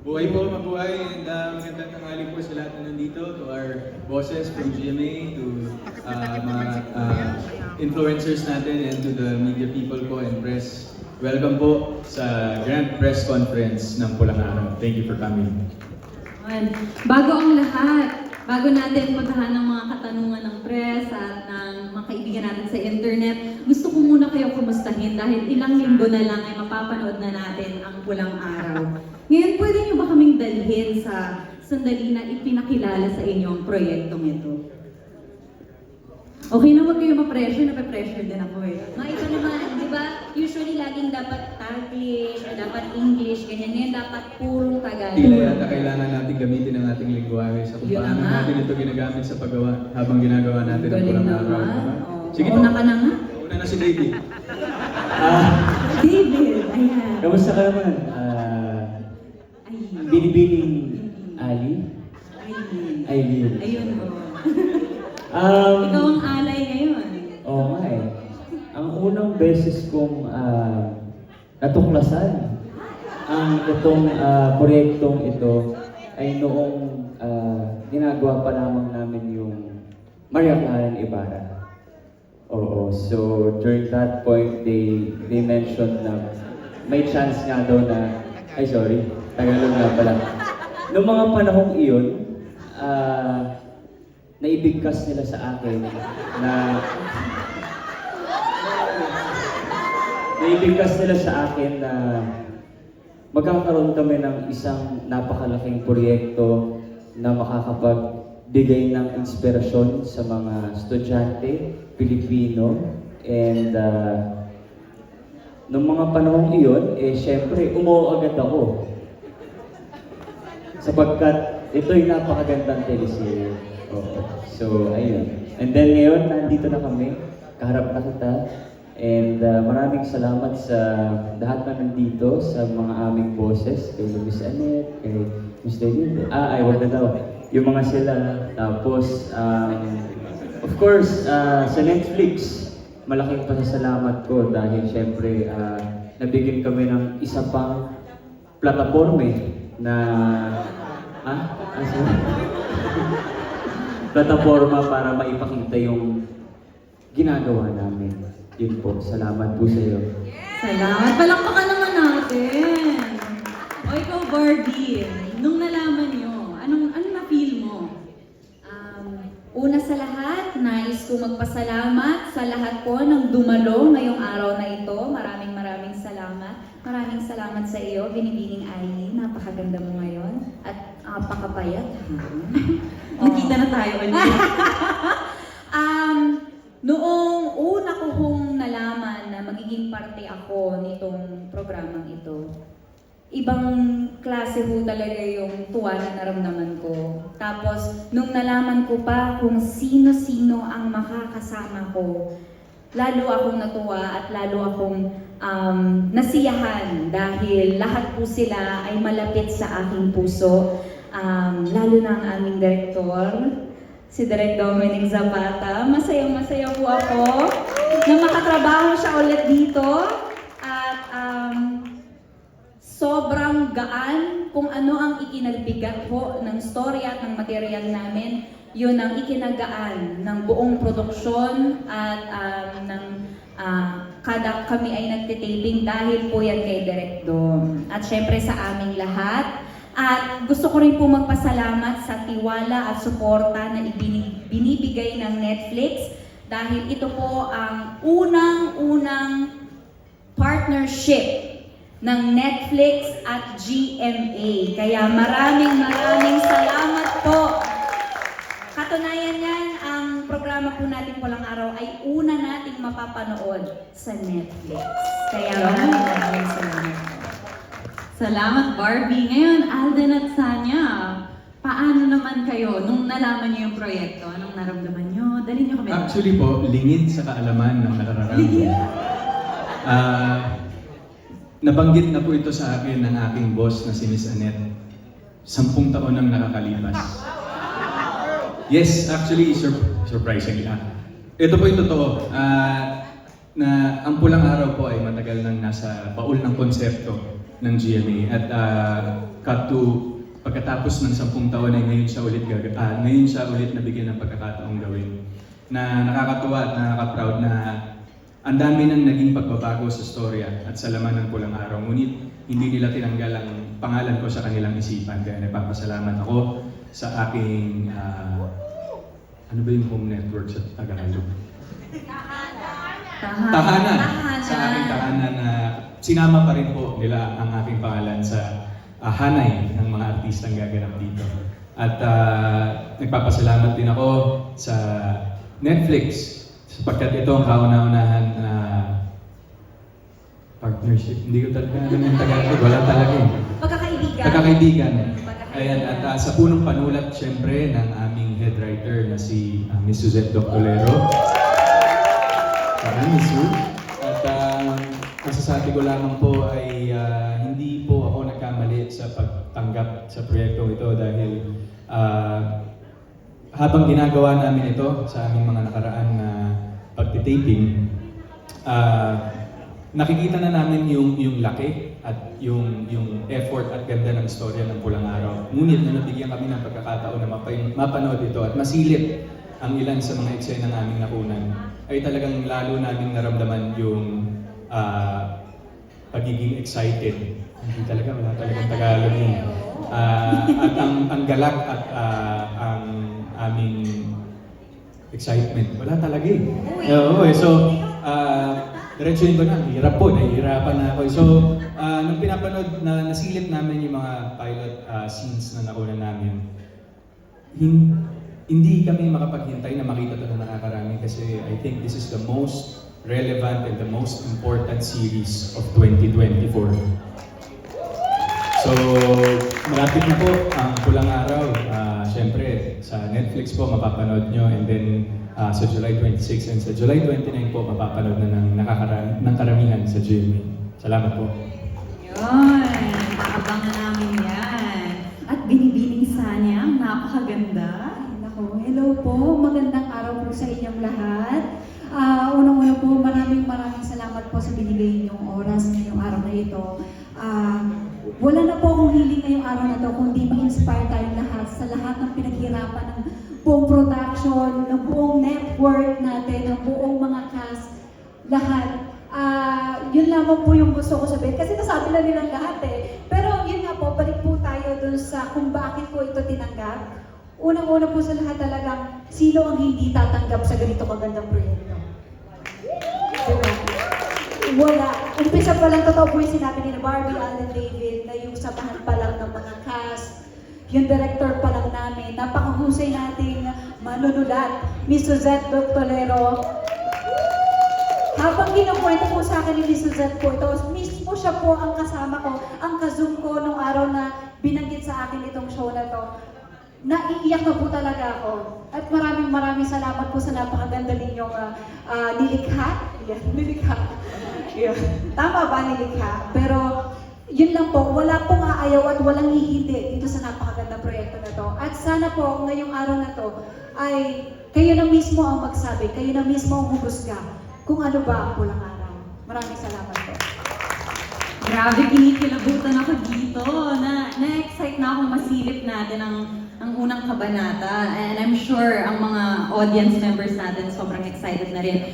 Buhay po, mabuhay, and magandang tanghali po sa lahat na nandito, to our bosses from GMA, to mga influencers natin, and to the media people po and press. Welcome po sa Grand Press Conference ng Pulang Araw. Thank you for coming. Bago ang lahat, bago natin puntahan ng mga katanungan ng press at ng mga kaibigan natin sa internet, gusto ko muna kayo kumustahin dahil ilang linggo na lang ay mapapanood na natin ang Pulang Araw. Ngayon, pwede niyo ba kaming dalhin sa sandali na ipinakilala sa inyo ang proyektong ito? Okay na, huwag kayo ma-pressure, nape-pressure din ako eh. Mga iba naman, di ba? Usually laging dapat Taglish or dapat English, ganyan. Ngayon dapat purong Tagalog. Tila yata kailangan natin gamitin ang ating lingwahe sa kung Yun paano nga. natin ito ginagamit sa paggawa habang ginagawa natin ang Galing Pulang naman. Araw. Oh. Sige po. Una ka na nga. Una na si David. David, ayan. Kamusta ka naman? Ay. Binibining Ali? Aileen. Ayun, oh. Um, Ikaw ang alay ngayon. Oo nga eh. Ang unang beses kong natuklasan ang itong proyektong ito ay noong ginagawa pa lamang namin yung Maria Clara Ibarra. Oo, so during that point, they mentioned na may chance nga daw na, ay sorry, Tagalog nga pala. Noong mga panahong iyon, naibigkas nila sa akin na magkakaroon kami ng isang napakalaking proyekto na makakapagbigay ng inspirasyon sa mga estudyante, Pilipino, and noong mga panahong iyon, syempre, umuo agad ako. Sapagkat ito'y napakagandang teleserye. Oo. So, ayun. And then ngayon, nandito na kami. Kaharap na kita. And maraming salamat sa lahat na nandito, sa mga aming bosses, kay Miss Annette, kay Miss David. Wag na daw. Yung mga sila. Tapos, of course, sa Netflix, malaking pasasalamat ko dahil syempre, nabigyan kami ng isa pang plataporme na plataforma para maipakita yung ginagawa namin. Yun po. Salamat po sa iyo. Salamat. Palakpakan naman natin. O ikaw, Barbie, nung nalaman nyo, anong na-feel mo? Una sa lahat, nais ko magpasalamat sa lahat po ng dumalo ngayong araw na ito. Maraming salamat. Maraming salamat sa iyo, Binibining Aileen. Napakaganda mo ngayon. At napakapayat. Nakita na tayo ulit. Noong una ko hong nalaman na magiging parte ako nitong programang ito, ibang klase ho talaga yung tuwa na naramdaman ko. Tapos, nung nalaman ko pa kung sino-sino ang makakasama ko, lalo akong natuwa at lalo akong nasiyahan dahil lahat po sila ay malapit sa aking puso. Lalo na ang aming direktor, si Direk Dominic Zapata. Masayang-masaya po ako na makatrabaho siya ulit dito. At sobrang gaan kung ano ang ikinagbigat po ng story at ng material namin. Yun ang ikinagaan ng buong produksyon at kada kami ay nagtitaping dahil po yan kay Direk Dom. At syempre sa aming lahat. At gusto ko rin po magpasalamat sa tiwala at suporta na binibigay ng Netflix dahil ito po ang unang-unang partnership ng Netflix at GMA. Kaya maraming salamat po. Katunayan yan, ang programa po natin Pulang Araw ay una nating mapapanood sa Netflix. Kaya maraming salamat. Salamat, Barbie. Ngayon, Alden at Sanya, paano naman kayo nung nalaman niyo yung proyekto? Anong naramdaman niyo? Dali niyo kami. Actually po, lingid sa kaalaman ng nakararami. Nabanggit na po ito sa akin ng aking boss na si Miss Annette. 10 taon nang nakakalipas. Yes, actually, surprisingly. Ito po yung totoo. Na ang Pulang Araw po ay matagal nang nasa baul ng konsepto ng GMA. At cut to pagkatapos ng 10 taon ay ngayon siya ulit nabigyan ng pagkakataong gawin. Na nakakatuwa at nakaka-proud na ang dami nang naging pagbabago sa storya at sa laman ng Pulang Araw. Ngunit hindi nila tinanggal ang pangalan ko sa kanilang isipan. Kaya nagpapasalamat ako sa aking, ano ba yung home network sa Tagalog? Tahanan. Sa aking tahanan na sinama pa rin po nila ang aking pangalan sa hanay ng mga artistang gaganap dito. At nagpapasalamat din ako sa Netflix sapagkat ito ang kauna-unahan na partnership. Hindi ko talaga alam yung Tagalog. Wala talaga eh. Pagkakaibigan. Pagkakaibigan. Ayan, at sa punong panulat siyempre ng aming head writer na si Miss Suzette Doctolero. Maraming Sue. At masasabi ko lamang po ay hindi po ako nagkamali sa pagtanggap sa proyektong ito dahil habang ginagawa namin ito sa aming mga nakaraan na pagtitaping, nakikita na namin yung laki at yung effort at ganda ng istorya ng Pulang Araw. Ngunit na nabigyan kami ng pagkakataon na mapanood ito at masilip ang ilan sa mga eksena naming nakunan, ay talagang lalo naming naramdaman yung pagiging excited. Hindi talaga, wala talagang Tagalog yun. At ang galak at ang aming excitement, wala talaga eh. Oo, so, diretsuhin ko na, hirap po, nahihirapan na ako. So, nung pinapanood, nasilip namin yung mga pilot scenes na nakunan namin, hindi kami makapaghintay na makita ito na nakakarami kasi I think this is the most relevant and the most important series of 2024. So, malapit na po ang Pulang Araw. Siyempre, sa Netflix po mapapanood nyo and then sa July 26 and sa July 29 po mapapanood na ng karamihan sa GMA. Salamat po. Yun, paabangan namin yan. At binibining Sanyang, napakaganda. Nako, hello po. Magandang araw po sa inyong lahat. Unang-una po, maraming salamat po sa binigay ninyong oras ngayong araw na ito. Wala na po akong hiling ngayong araw na ito kundi ma-inspire tayong lahat sa lahat ng pinaghirapan ng buong production, ng buong network natin, ng buong mga cast, lahat. Yun lamang po yung gusto ko sabihin kasi nasabi na nilang lahat eh. Pero yun nga po, balik po tayo dun sa kung bakit po ito tinanggap. Unang-una po sa lahat talagang, sino ang hindi tatanggap sa ganito kagandang proyekto? Diba? Wala. Umpisa pa lang, totoo po yung sinabi ni Barbie, Alden David, na yung samahan pa lang ng mga cast, yung director pa lang namin, napakahusay nating manunulat, Miss Suzette Doctolero. Habang kinukwento po sa akin ni Miss Suzette po ito, mismo siya po ang kasama ko, ang ka-zoom ko nung araw na binanggit sa akin itong show na to. Naiiyak na po talaga ako. At maraming salamat po sa napakaganda ninyong nilikha. Yeah, nilikha. Yeah. Tama ba nilikha? Pero yun lang po, wala pong aayaw at walang hihindi dito sa napakaganda proyekto na to. At sana po ngayong araw na to ay kayo na mismo ang magsabi, kayo na mismo ang humusga kung ano ba ang Pulang Araw. Maraming salamat po. Grabe, kinikilabutan ako dito. Na-excite na akong masilip natin ang unang kabanata. And I'm sure ang mga audience members natin sobrang excited na rin.